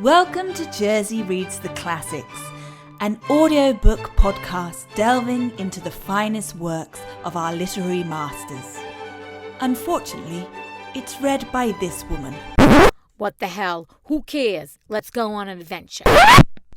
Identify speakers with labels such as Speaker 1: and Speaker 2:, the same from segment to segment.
Speaker 1: Welcome to Jersey Reads the Classics, an audiobook podcast delving into the finest works of our literary masters. Unfortunately, it's read by this woman.
Speaker 2: What the hell? Who cares? Let's go on an adventure.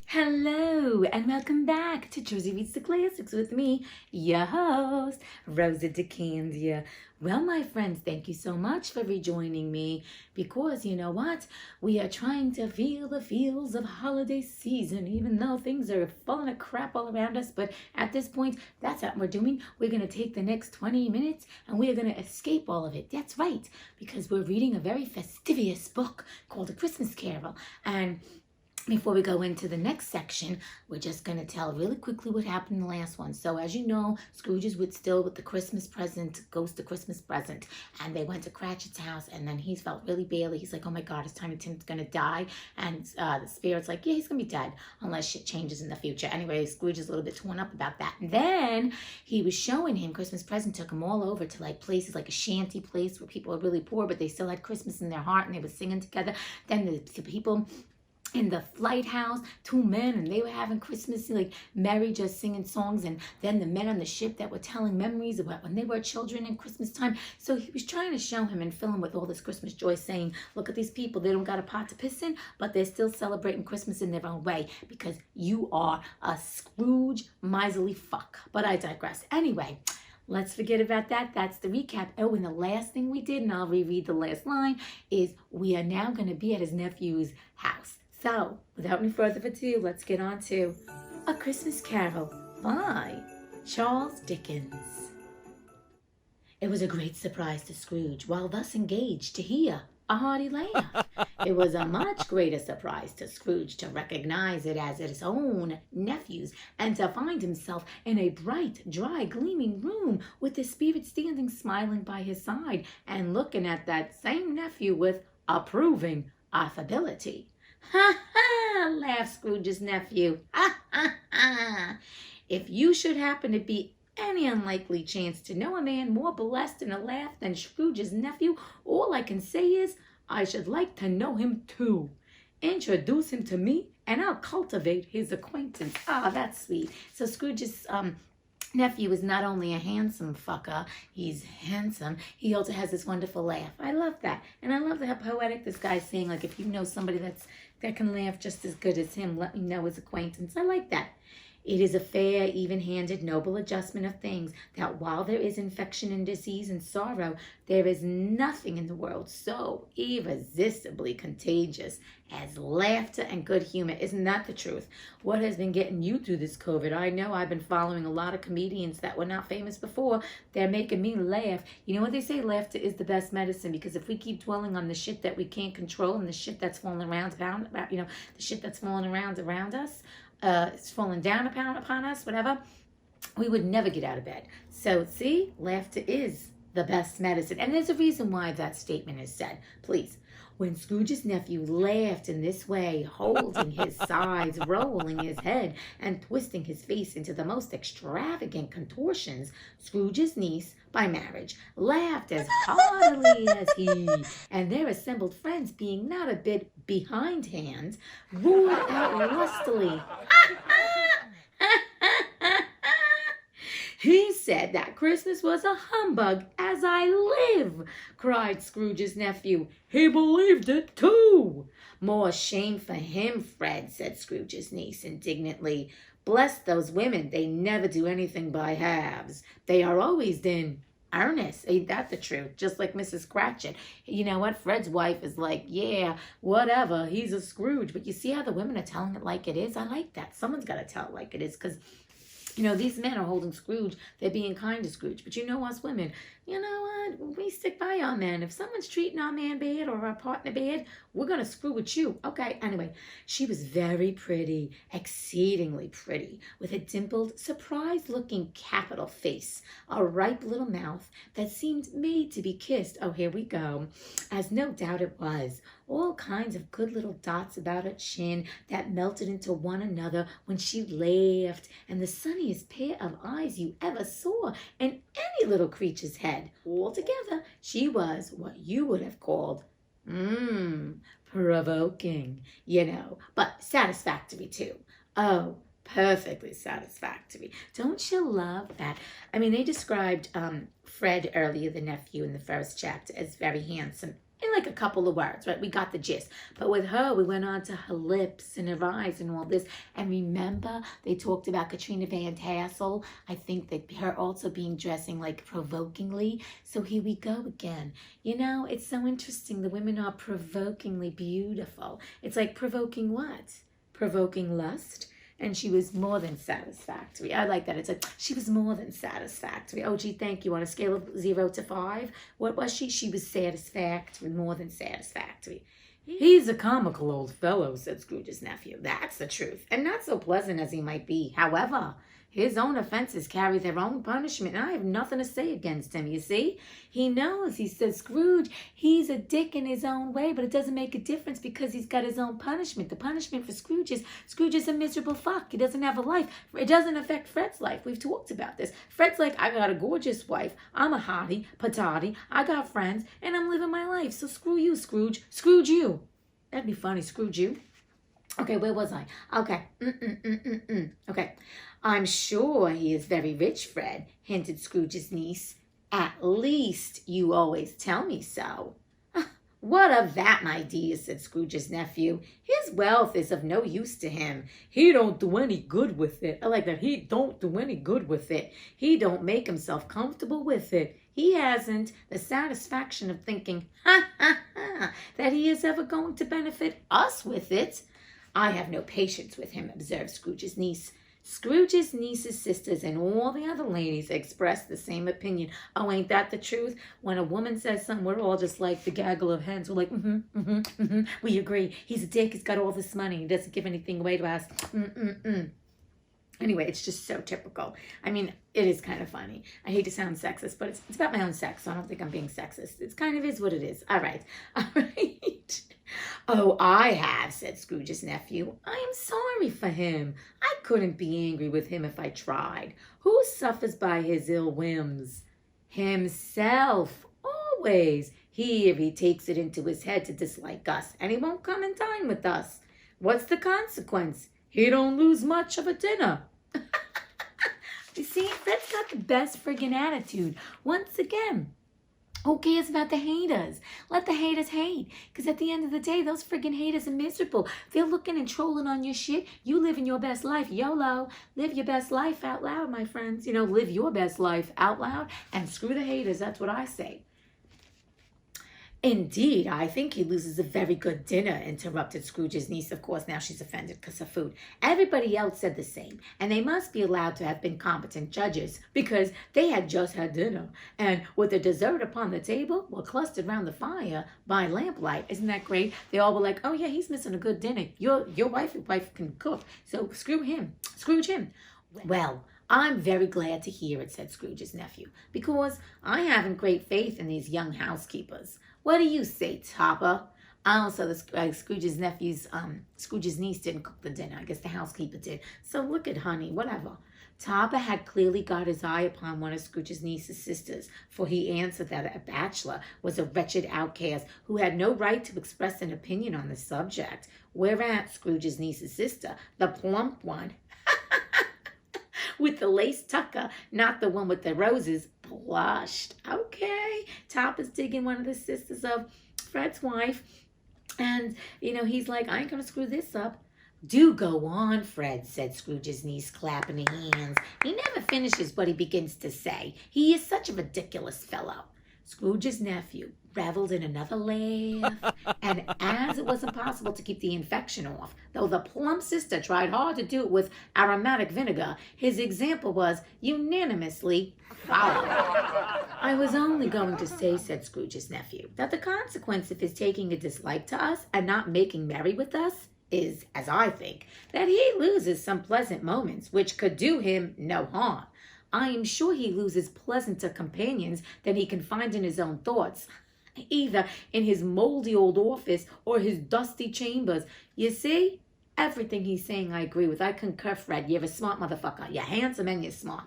Speaker 3: Hello, and welcome back to Jersey Reads the Classics with me, your host, Rosa DeCandia. Well, my friends, thank you so much for rejoining me, because you know what? We are trying to feel the feels of holiday season, even though things are falling to crap all around us. But at this point, that's what we're doing. We're going to take the next 20 minutes and we are going to escape all of it. That's right, because we're reading a very fastidious book called A Christmas Carol. And before we go into the next section, we're just going to tell really quickly what happened in the last one. So as you know, Scrooges was still with the Christmas present, ghost of Christmas present, and they went to Cratchit's house, and then he felt really badly. He's like, oh my God, is Tiny Tim's going to die? And the spirit's like, yeah, he's going to be dead unless shit changes in the future. Anyway, Scrooge is a little bit torn up about that. And then he was showing him Christmas present, took him all over to like places like a shanty place where people are really poor, but they still had Christmas in their heart, and they were singing together. Then the people in the flight house, two men, and they were having Christmas, like merry, just singing songs. And then the men on the ship that were telling memories about when they were children in Christmas time. So he was trying to show him and fill him with all this Christmas joy, saying, look at these people, they don't got a pot to piss in, but they're still celebrating Christmas in their own way, because you are a Scrooge miserly fuck. But I digress. Anyway, let's forget about that. That's the recap. Oh, and the last thing we did, and I'll reread the last line, is we are now going to be at his nephew's house. So, without any further ado, let's get on to A Christmas Carol by Charles Dickens. It was a great surprise to Scrooge, while thus engaged, to hear a hearty laugh. It was a much greater surprise to Scrooge to recognize it as his own nephew's, and to find himself in a bright, dry, gleaming room, with the spirit standing smiling by his side, and looking at that same nephew with approving affability. Ha ha, laughed Scrooge's nephew. Ha ha ha. If you should happen to be any unlikely chance to know a man more blessed in a laugh than Scrooge's nephew, all I can say is, I should like to know him too. Introduce him to me, and I'll cultivate his acquaintance. Ah, that's sweet. So Scrooge's nephew is not only a handsome fucker, he's handsome, he also has this wonderful laugh. I love that. And I love how poetic this guy's saying, like, if you know somebody that can laugh just as good as him, let me know his acquaintance. I like that. It is a fair, even-handed, noble adjustment of things that while there is infection and disease and sorrow, there is nothing in the world so irresistibly contagious as laughter and good humor. Isn't that the truth? What has been getting you through this COVID? I know I've been following a lot of comedians that were not famous before. They're making me laugh. You know what they say? Laughter is the best medicine, because if we keep dwelling on the shit that we can't control and the shit that's falling around, the shit that's falling around us, it's falling down upon us, whatever, we would never get out of bed. So, see, laughter is the best medicine. And there's a reason why that statement is said. Please. When Scrooge's nephew laughed in this way, holding his sides, rolling his head, and twisting his face into the most extravagant contortions, Scrooge's niece, by marriage, laughed as heartily as he, and their assembled friends, being not a bit behindhand, roared out lustily. He said that Christmas was a humbug, as I live, cried Scrooge's nephew. He believed it too. More shame for him, Fred, said Scrooge's niece indignantly. Bless those women, they never do anything by halves. They are always in earnest. Ain't that the truth? Just like Mrs. Cratchit. You know what? Fred's wife is like, yeah, whatever, he's a Scrooge. But you see how the women are telling it like it is? I like that. Someone's got to tell it like it is, because you know, these men are holding Scrooge. They're being kind to Scrooge. But you know us women, you know what? We stick by our men. If someone's treating our man bad or our partner bad, we're going to screw with you. Okay, anyway, she was very pretty, exceedingly pretty, with a dimpled, surprised-looking capital face, a ripe little mouth that seemed made to be kissed. Oh, here we go. As no doubt it was. All kinds of good little dots about her chin that melted into one another when she laughed, and the sunniest pair of eyes you ever saw in any little creature's head. Altogether, she was what you would have called provoking, but satisfactory too. Oh, perfectly satisfactory. Don't you love that? I mean, they described Fred earlier, the nephew in the first chapter, as very handsome in like a couple of words, right? We got the gist. But with her, we went on to her lips and her eyes and all this. And remember, they talked about Katrina Van Tassel. I think that her also being dressing like provokingly. So here we go again. It's so interesting. The women are provokingly beautiful. It's like provoking what? Provoking lust. And she was more than satisfactory. I like that. It's like, she was more than satisfactory. Oh, gee, thank you. On a scale of 0 to 5, what was she? She was satisfactory, more than satisfactory. He's a comical old fellow, said Scrooge's nephew. That's the truth, and not so pleasant as he might be. However, his own offenses carry their own punishment, and I have nothing to say against him, you see? He knows, he says, Scrooge, he's a dick in his own way, but it doesn't make a difference because he's got his own punishment. The punishment for Scrooge is a miserable fuck. He doesn't have a life. It doesn't affect Fred's life. We've talked about this. Fred's like, I got a gorgeous wife. I'm a hottie, patati. I got friends, and I'm living my life. So screw you, Scrooge. Scrooge you. That'd be funny, Scrooge you. Okay, where was I? Okay. Okay. I'm sure he is very rich, Fred, hinted Scrooge's niece. At least you always tell me so. What of that, my dear, said Scrooge's nephew. His wealth is of no use to him. He don't do any good with it. I like that. He don't do any good with it. He don't make himself comfortable with it. He hasn't the satisfaction of thinking, that he is ever going to benefit us with it. I have no patience with him, observed Scrooge's niece. Scrooge's niece's sisters and all the other ladies expressed the same opinion. Oh, ain't that the truth? When a woman says something, we're all just like the gaggle of hens. We're like, we agree. He's a dick. He's got all this money. He doesn't give anything away to us. Anyway, it's just so typical. I mean, it is kind of funny. I hate to sound sexist, but it's about my own sex, so I don't think I'm being sexist. It kind of is what it is. All right. Oh, I have, said Scrooge's nephew. I am sorry for him. I couldn't be angry with him if I tried. Who suffers by his ill whims? Himself, always. He takes it into his head to dislike us, and he won't come and dine with us. What's the consequence? He don't lose much of a dinner. You see, Fred's got the best friggin' attitude. Once again, who cares about the haters? Let the haters hate. Because at the end of the day, those friggin' haters are miserable. They're looking and trolling on your shit. You living your best life. YOLO. Live your best life out loud, my friends. Live your best life out loud. And screw the haters. That's what I say. Indeed, I think he loses a very good dinner, interrupted Scrooge's niece. Of course, now she's offended because of food. Everybody else said the same, and they must be allowed to have been competent judges because they had just had dinner, and with the dessert upon the table, were clustered round the fire by lamplight. Isn't that great? They all were like, oh yeah, he's missing a good dinner. Your wife can cook, so Scrooge him. Well, I'm very glad to hear it, said Scrooge's nephew, because I haven't great faith in these young housekeepers. What do you say, Topper? Also, Scrooge's niece didn't cook the dinner. I guess the housekeeper did. So look at honey, whatever. Topper had clearly got his eye upon one of Scrooge's niece's sisters, for he answered that a bachelor was a wretched outcast who had no right to express an opinion on the subject. Whereat Scrooge's niece's sister, the plump one, with the lace tucker, not the one with the roses, blushed. Okay, Topper's digging one of the sisters of Fred's wife. And, he's like, I ain't going to screw this up. Do go on, Fred, said Scrooge's niece, clapping her hands. He never finishes what he begins to say. He is such a ridiculous fellow. Scrooge's nephew reveled in another laugh, and as it was impossible to keep the infection off, though the plump sister tried hard to do it with aromatic vinegar, his example was unanimously followed. I was only going to say, said Scrooge's nephew, that the consequence of his taking a dislike to us and not making merry with us is, as I think, that he loses some pleasant moments which could do him no harm. I am sure he loses pleasanter companions than he can find in his own thoughts, either in his moldy old office or his dusty chambers. You see, everything he's saying I agree with. I concur, Fred. You're a smart motherfucker. You're handsome and you're smart.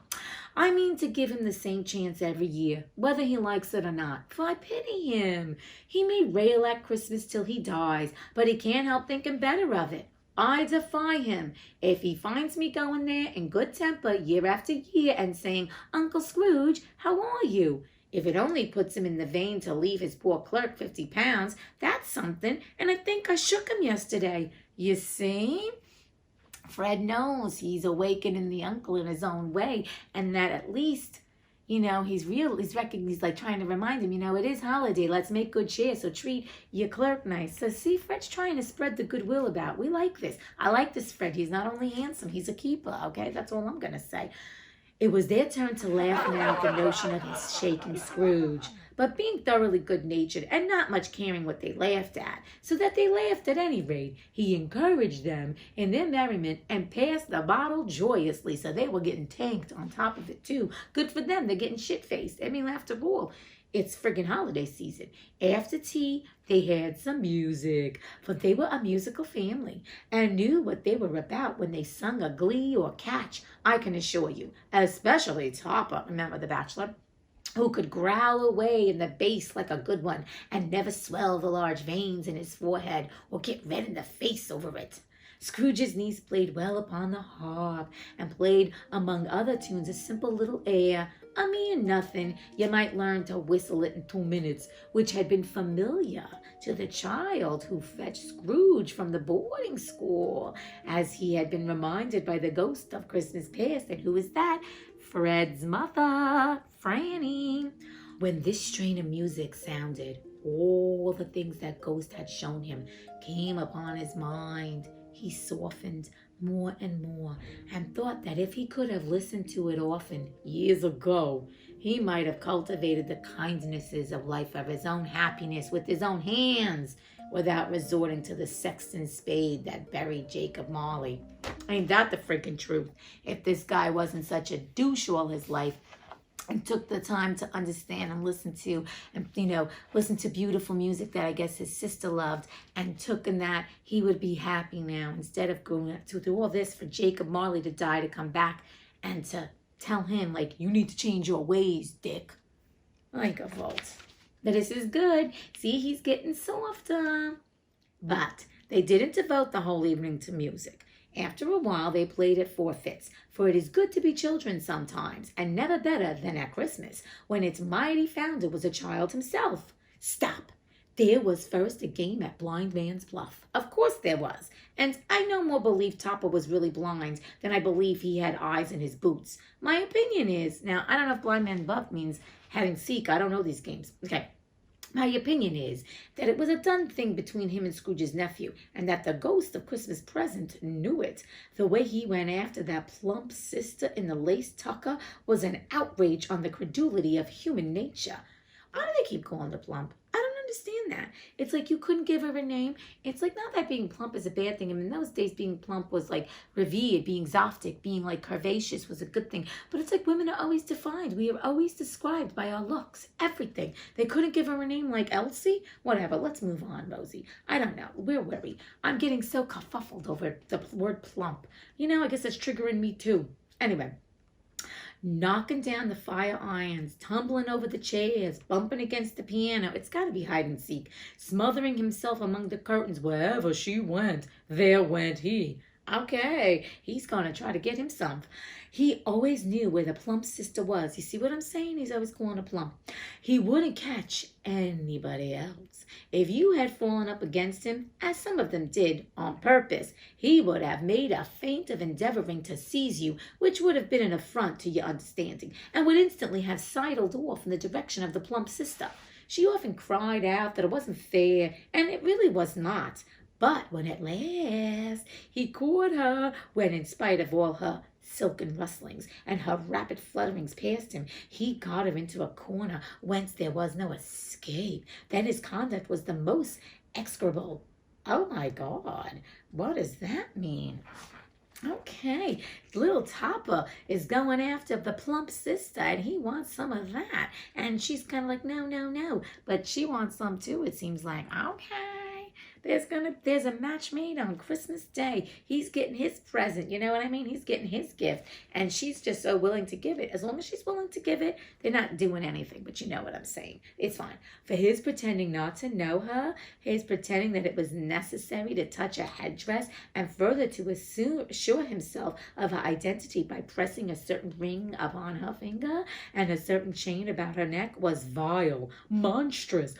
Speaker 3: I mean to give him the same chance every year, whether he likes it or not, for I pity him. He may rail at Christmas till he dies, but he can't help thinking better of it. I defy him. If he finds me going there in good temper year after year and saying, Uncle Scrooge, how are you? If it only puts him in the vein to leave his poor clerk 50 pounds, that's something, and I think I shook him yesterday. You see? Fred knows he's awakening the uncle in his own way, and that at least, he's like trying to remind him, it is holiday, let's make good cheer, so treat your clerk nice. So see, Fred's trying to spread the goodwill about. We like this. I like this Fred. He's not only handsome, he's a keeper, okay? That's all I'm going to say. It was their turn to laugh now at the notion of his shaking Scrooge, but being thoroughly good-natured and not much caring what they laughed at, so that they laughed at any rate, he encouraged them in their merriment and passed the bottle joyously, so they were getting tanked on top of it too. Good for them, they're getting shit-faced. I mean, after all, it's friggin' holiday season. After tea, they had some music, for they were a musical family and knew what they were about when they sung a glee or catch, I can assure you, especially Topper, remember the bachelor, who could growl away in the bass like a good one and never swell the large veins in his forehead or get red in the face over it. Scrooge's niece played well upon the harp and played, among other tunes, a simple little air, a mere nothing, you might learn to whistle it in 2 minutes, which had been familiar to the child who fetched Scrooge from the boarding school, as he had been reminded by the ghost of Christmas past. And who is that? Fred's mother, Franny. When this strain of music sounded, all the things that ghost had shown him came upon his mind. He softened more and more and thought that if he could have listened to it often years ago, he might have cultivated the kindnesses of life, of his own happiness with his own hands, without resorting to the sexton's spade that buried Jacob Marley. Ain't that the freaking truth? If this guy wasn't such a douche all his life, and took the time to understand and listen to beautiful music that I guess his sister loved, and took in that, he would be happy now, instead of going to do all this for Jacob Marley to die, to come back and to tell him, like, you need to change your ways, Dick. Like a vault. But this is good. See, he's getting softer. But they didn't devote the whole evening to music. After a while, they played at forfeits, for it is good to be children sometimes, and never better than at Christmas, when its mighty founder was a child himself. Stop! There was first a game at Blind Man's Bluff. Of course there was. And I no more believe Topper was really blind than I believe he had eyes in his boots. My opinion is, now, I don't know if Blind Man's Bluff means hide and seek. I don't know these games. Okay. My opinion is that it was a done thing between him and Scrooge's nephew, and that the ghost of Christmas present knew it. The way he went after that plump sister in the lace tucker was an outrage on the credulity of human nature. Why do they keep calling her plump? I don't understand that. It's like you couldn't give her a name. It's like, not that being plump is a bad thing. I mean, in those days, being plump was like revered. Being zoftic, being like curvaceous was a good thing. But it's like women are always defined. We are always described by our looks, everything. They couldn't give her a name like Elsie? Whatever, let's move on, Rosie. I don't know. We're worried. I'm getting so kerfuffled over the word plump. I guess that's triggering me too. Anyway. Knocking down the fire irons, tumbling over the chairs, bumping against the piano. It's got to be hide and seek. Smothering himself among the curtains. Wherever she went, there went he. Okay, he's going to try to get him some. He always knew where the plump sister was. You see what I'm saying? He's always calling her plump. He wouldn't catch anybody else. If you had fallen up against him, as some of them did, on purpose, he would have made a feint of endeavoring to seize you, which would have been an affront to your understanding, and would instantly have sidled off in the direction of the plump sister. She often cried out that it wasn't fair, and it really was not. But when at last he caught her, when in spite of all her silken rustlings and her rapid flutterings past him, he got her into a corner whence there was no escape, then his conduct was the most execrable. Oh my God, what does that mean? Okay, little Topper is going after the plump sister, and he wants some of that. And she's kind of like, no. But she wants some too, it seems like. Okay. There's a match made on Christmas Day. He's getting his present, you know what I mean? He's getting his gift, and she's just so willing to give it. As long as she's willing to give it, they're not doing anything, but you know what I'm saying. It's fine. For his pretending not to know her, his pretending that it was necessary to touch a headdress, and further to assure himself of her identity by pressing a certain ring upon her finger and a certain chain about her neck was vile, monstrous.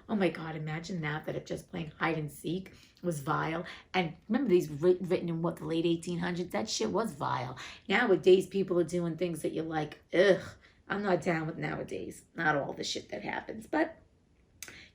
Speaker 3: Oh my God, imagine that if just playing hide and seek was vile. And remember, these written in the late 1800s? That shit was vile. Nowadays, people are doing things that you're like, ugh, I'm not down with nowadays. Not all the shit that happens. But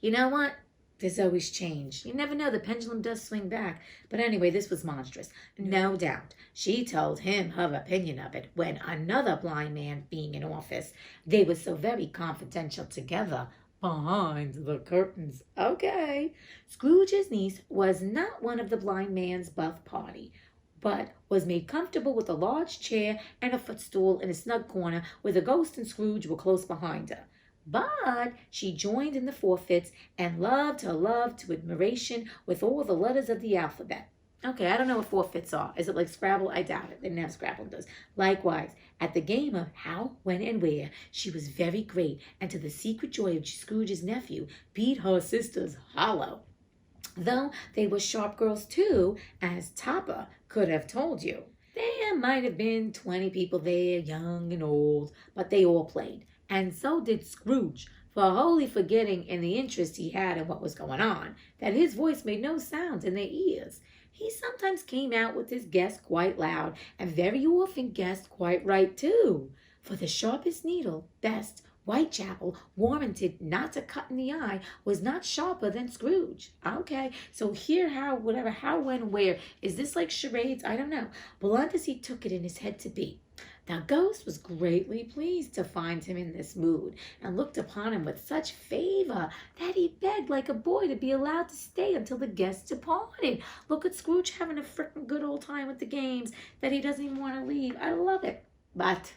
Speaker 3: you know what? There's always change. You never know. The pendulum does swing back. But anyway, this was monstrous. No doubt. She told him her opinion of it when another blind man being in office. They were so very confidential together behind the curtains. Okay. Scrooge's niece was not one of the blind man's buff party, but was made comfortable with a large chair and a footstool in a snug corner where the ghost and Scrooge were close behind her. But she joined in the forfeits and loved her love to admiration with all the letters of the alphabet. Okay, I don't know what forfeits are. Is it like Scrabble? I doubt it. They didn't have Scrabble does. Likewise, at the game of how, when, and where, she was very great, and to the secret joy of Scrooge's nephew, beat her sisters hollow. Though they were sharp girls too, as Topper could have told you. There might have been 20 people there, young and old, but they all played. And so did Scrooge, for wholly forgetting in the interest he had in what was going on, that his voice made no sound in their ears. He sometimes came out with his guess quite loud, and very often guessed quite right too. For the sharpest needle, best, Whitechapel, warranted not to cut in the eye, was not sharper than Scrooge. Okay, so here, how, when, where. Is this like charades? I don't know. Blunt as he took it in his head to be. The ghost was greatly pleased to find him in this mood, and looked upon him with such favor that he begged like a boy to be allowed to stay until the guests departed. Look at Scrooge having a frickin' good old time with the games that he doesn't even want to leave. I love it. But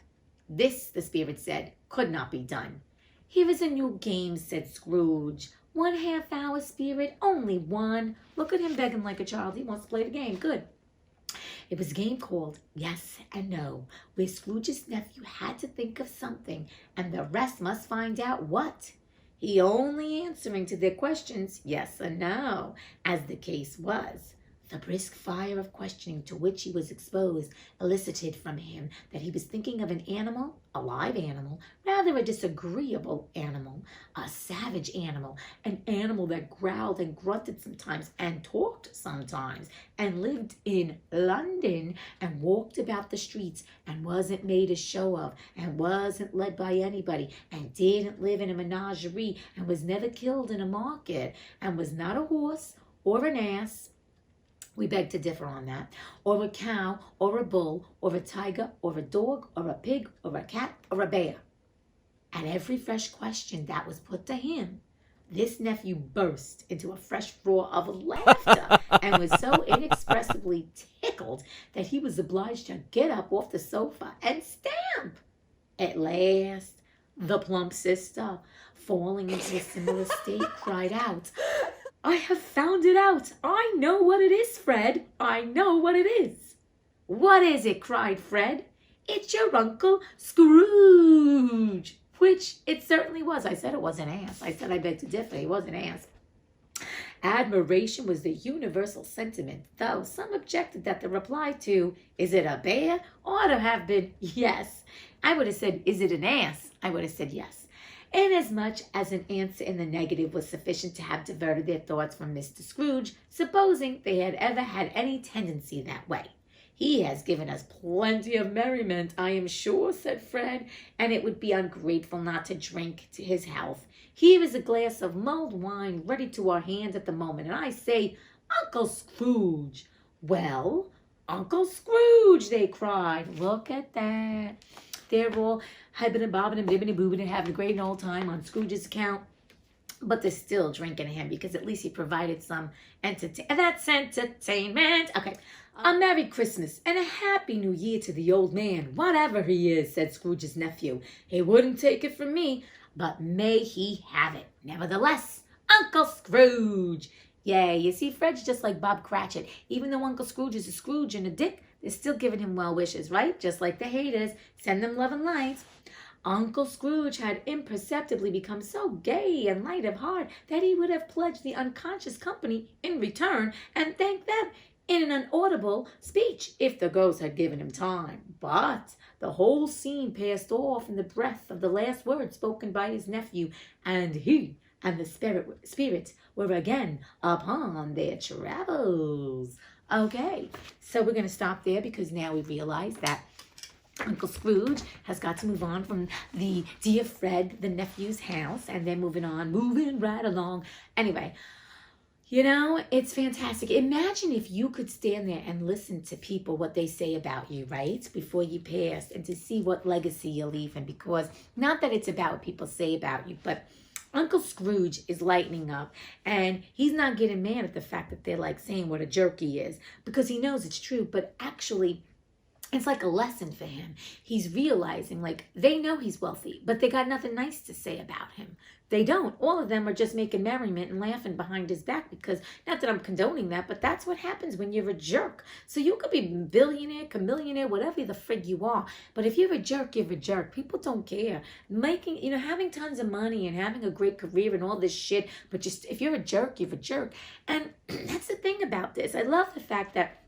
Speaker 3: this, the spirit said, could not be done. Here is a new game, said Scrooge. 1/2 hour, spirit, only one. Look at him begging like a child. He wants to play the game. Good. It was a game called Yes and No, where Scrooge's nephew had to think of something, and the rest must find out what. He only answering to their questions yes or no, as the case was. The brisk fire of questioning to which he was exposed elicited from him that he was thinking of an animal, a live animal, rather a disagreeable animal, a savage animal, an animal that growled and grunted sometimes and talked sometimes, and lived in London and walked about the streets and wasn't made a show of and wasn't led by anybody and didn't live in a menagerie and was never killed in a market and was not a horse or an ass. We beg to differ on that. Or a cow, or a bull, or a tiger, or a dog, or a pig, or a cat, or a bear. At every fresh question that was put to him, this nephew burst into a fresh roar of laughter and was so inexpressibly tickled that he was obliged to get up off the sofa and stamp. At last, the plump sister, falling into a similar state, cried out, I have found it out. I know what it is, Fred. I know what it is. What is it? Cried Fred. It's your Uncle Scrooge. Which it certainly was. I said it was an ass. I said I beg to differ. He was an ass. Admiration was the universal sentiment, though some objected that the reply to, is it a bear, ought to have been yes. I would have said, is it an ass? I would have said yes. Inasmuch as an answer in the negative was sufficient to have diverted their thoughts from Mr. Scrooge, supposing they had ever had any tendency that way. He has given us plenty of merriment, I am sure, said Fred, and it would be ungrateful not to drink to his health. Here is a glass of mulled wine ready to our hands at the moment, and I say, Uncle Scrooge. Well, Uncle Scrooge, they cried. Look at that. They're all hibbing and bobbing and bibbing and boobing and having a great old time on Scrooge's account. But they're still drinking him because at least he provided some entertainment. That's entertainment. Okay. A Merry Christmas and a Happy New Year to the old man, whatever he is, said Scrooge's nephew. He wouldn't take it from me, but may he have it. Nevertheless, Uncle Scrooge, Yay, you see, Fred's just like Bob Cratchit. Even though Uncle Scrooge is a Scrooge and a dick, they're still giving him well wishes, right? Just like the haters. Send them love and light. Uncle Scrooge had imperceptibly become so gay and light of heart that he would have pledged the unconscious company in return and thanked them in an inaudible speech if the ghost had given him time. But the whole scene passed off in the breath of the last words spoken by his nephew, and he and the spirits were again upon their travels. Okay, so we're going to stop there because now we realize that Uncle Scrooge has got to move on from the dear Fred, the nephew's house, and then moving right along. Anyway, it's fantastic. Imagine if you could stand there and listen to people, what they say about you, right? Before you pass, and to see what legacy you're leaving. Because not that it's about what people say about you, but Uncle Scrooge is lightening up, and he's not getting mad at the fact that they're like saying what a jerk he is, because he knows it's true, but actually it's like a lesson for him. He's realizing, like, they know he's wealthy, but they got nothing nice to say about him. They don't. All of them are just making merriment and laughing behind his back because, not that I'm condoning that, but that's what happens when you're a jerk. So you could be billionaire, chameleonaire, whatever the frig you are. But if you're a jerk, you're a jerk. People don't care. Having tons of money and having a great career and all this shit, but just if you're a jerk, you're a jerk. And that's the thing about this. I love the fact that,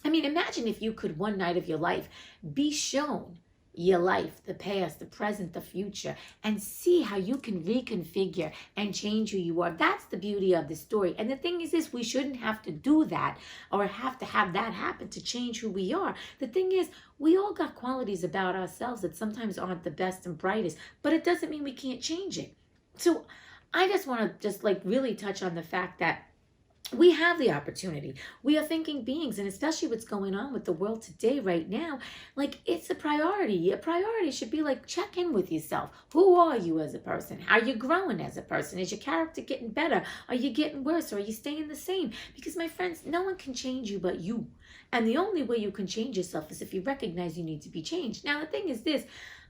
Speaker 3: imagine if you could one night of your life be shown your life, the past, the present, the future, and see how you can reconfigure and change who you are. That's the beauty of the story. And the thing is this, we shouldn't have to do that or have to have that happen to change who we are. The thing is, we all got qualities about ourselves that sometimes aren't the best and brightest, but it doesn't mean we can't change it. So I just want to really touch on the fact that we have the opportunity. We are thinking beings, and especially what's going on with the world today right now, like, it's a priority. A priority should be like, check in with yourself. Who are you as a person? How are you growing as a person? Is your character getting better? Are you getting worse? Or are you staying the same? Because, my friends, no one can change you but you. And the only way you can change yourself is if you recognize you need to be changed. Now, the thing is this,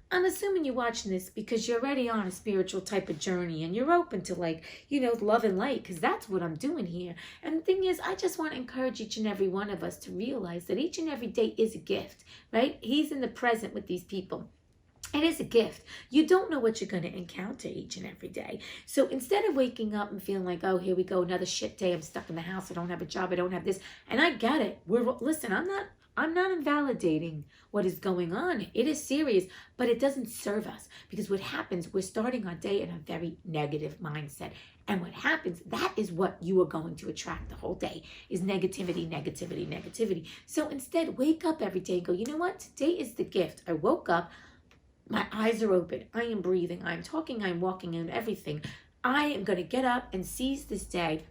Speaker 3: I'm assuming you're watching this because you're already on a spiritual type of journey and you're open to love and light, because that's what I'm doing here. And the thing is, I just want to encourage each and every one of us to realize that each and every day is a gift, right? He's in the present with these people. It is a gift. You don't know what you're going to encounter each and every day. So instead of waking up and feeling like, oh, here we go, another shit day, I'm stuck in the house, I don't have a job, I don't have this, and I get it. Listen, I'm not invalidating what is going on. It is serious, but it doesn't serve us, because what happens, we're starting our day in a very negative mindset. And what happens, that is what you are going to attract the whole day, is negativity, negativity, negativity. So instead, wake up every day and go, you know what? Today is the gift. I woke up, my eyes are open, I am breathing, I'm talking, I'm walking, and everything. I am going to get up and seize this day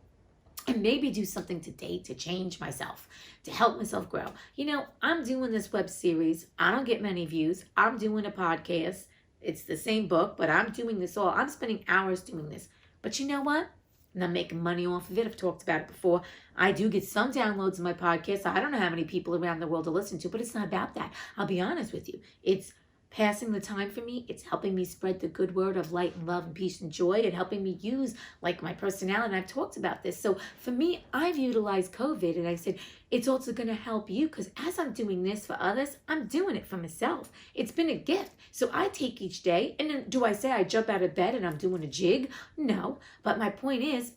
Speaker 3: and maybe do something today to change myself, to help myself grow. I'm doing this web series. I don't get many views. I'm doing a podcast. It's the same book, but I'm doing this all. I'm spending hours doing this. But you know what? I'm not making money off of it. I've talked about it before. I do get some downloads of my podcast. I don't know how many people around the world to listen to, but it's not about that. I'll be honest with you. It's passing the time for me. It's helping me spread the good word of light and love and peace and joy, and helping me use my personality. And I've talked about this. So for me, I've utilized COVID, and I said, it's also going to help you, because as I'm doing this for others, I'm doing it for myself. It's been a gift. So I take each day, and then do I say I jump out of bed and I'm doing a jig? No. But my point is,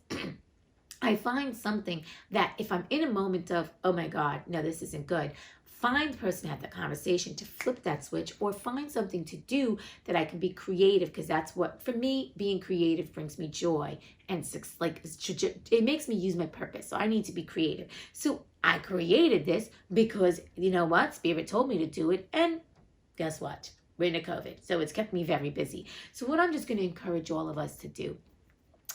Speaker 3: I find something that if I'm in a moment of, oh my God, no, this isn't good, find the person to have that conversation, to flip that switch, or find something to do that I can be creative, because that's what, for me, being creative brings me joy, and it makes me use my purpose. So I need to be creative. So I created this because, you know what, Spirit told me to do it, and guess what? We're into COVID. So it's kept me very busy. So what I'm just going to encourage all of us to do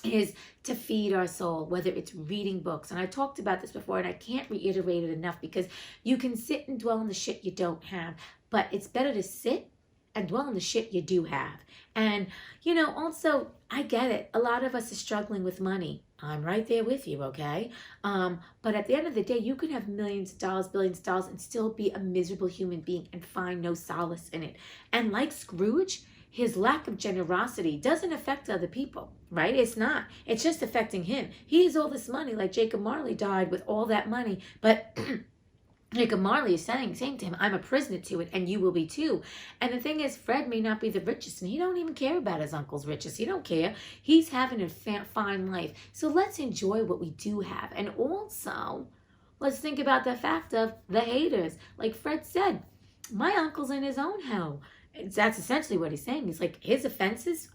Speaker 3: is to feed our soul, whether it's reading books. And I talked about this before, and I can't reiterate it enough, because you can sit and dwell on the shit you don't have, but it's better to sit and dwell on the shit you do have. And, also, I get it. A lot of us are struggling with money. I'm right there with you, okay? But at the end of the day, you can have millions of dollars, billions of dollars, and still be a miserable human being and find no solace in it. And like Scrooge, his lack of generosity doesn't affect other people, right? It's not. It's just affecting him. He has all this money, like Jacob Marley died with all that money, but Jacob Marley is saying to him, I'm a prisoner to it, and you will be too. And the thing is, Fred may not be the richest, and he don't even care about his uncle's riches. He don't care. He's having a fine life. So let's enjoy what we do have. And also, let's think about the fact of the haters. Like Fred said, my uncle's in his own hell. That's essentially what he's saying. He's like, his offenses,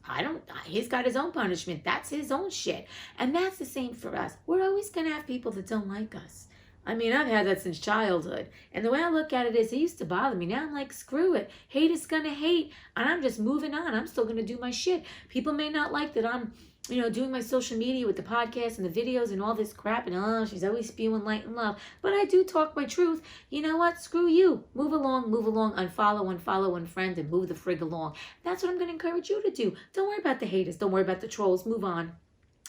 Speaker 3: he's got his own punishment. That's his own shit. And that's the same for us. We're always going to have people that don't like us. I mean, I've had that since childhood. And the way I look at it is, it used to bother me. Now I'm like, screw it. Hate is going to hate. And I'm just moving on. I'm still going to do my shit. People may not like that I'm, doing my social media with the podcast and the videos and all this crap. And, she's always spewing light and love. But I do talk my truth. You know what? Screw you. Move along, unfollow, unfriend, and move the frig along. That's what I'm going to encourage you to do. Don't worry about the haters. Don't worry about the trolls. Move on.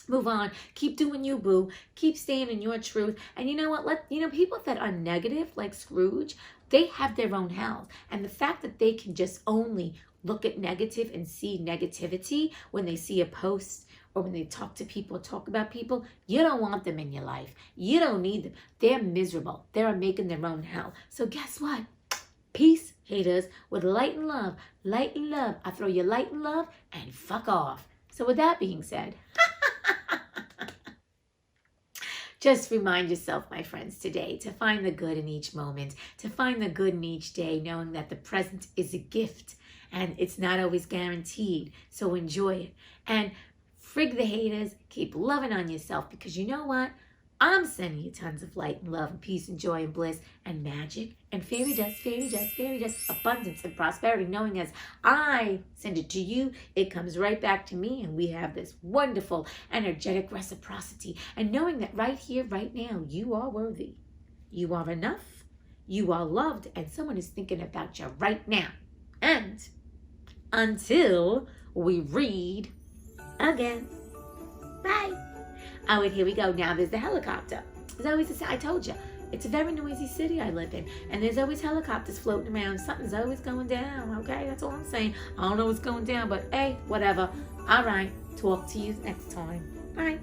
Speaker 3: Move on. Keep doing you, boo. Keep staying in your truth. And you know what? People that are negative, like Scrooge, they have their own hell. And the fact that they can just only look at negative and see negativity when they see a post or when they talk to people, talk about people, you don't want them in your life. You don't need them. They're miserable. They're making their own hell. So guess what? Peace, haters, with light and love. Light and love. I throw you light and love and fuck off. So with that being said, just remind yourself, my friends, today to find the good in each moment, to find the good in each day, knowing that the present is a gift and it's not always guaranteed. So enjoy it. And frig the haters, keep loving on yourself, because you know what? I'm sending you tons of light and love and peace and joy and bliss and magic and fairy dust, abundance and prosperity, knowing as I send it to you, it comes right back to me, and we have this wonderful energetic reciprocity. And knowing that right here, right now, you are worthy. You are enough. You are loved, and someone is thinking about you right now. And until we read again. Bye. Oh, and here we go. Now there's the helicopter. There's always I told you, it's a very noisy city I live in. And there's always helicopters floating around. Something's always going down, okay? That's all I'm saying. I don't know what's going down, but hey, whatever. All right. Talk to you next time. Bye.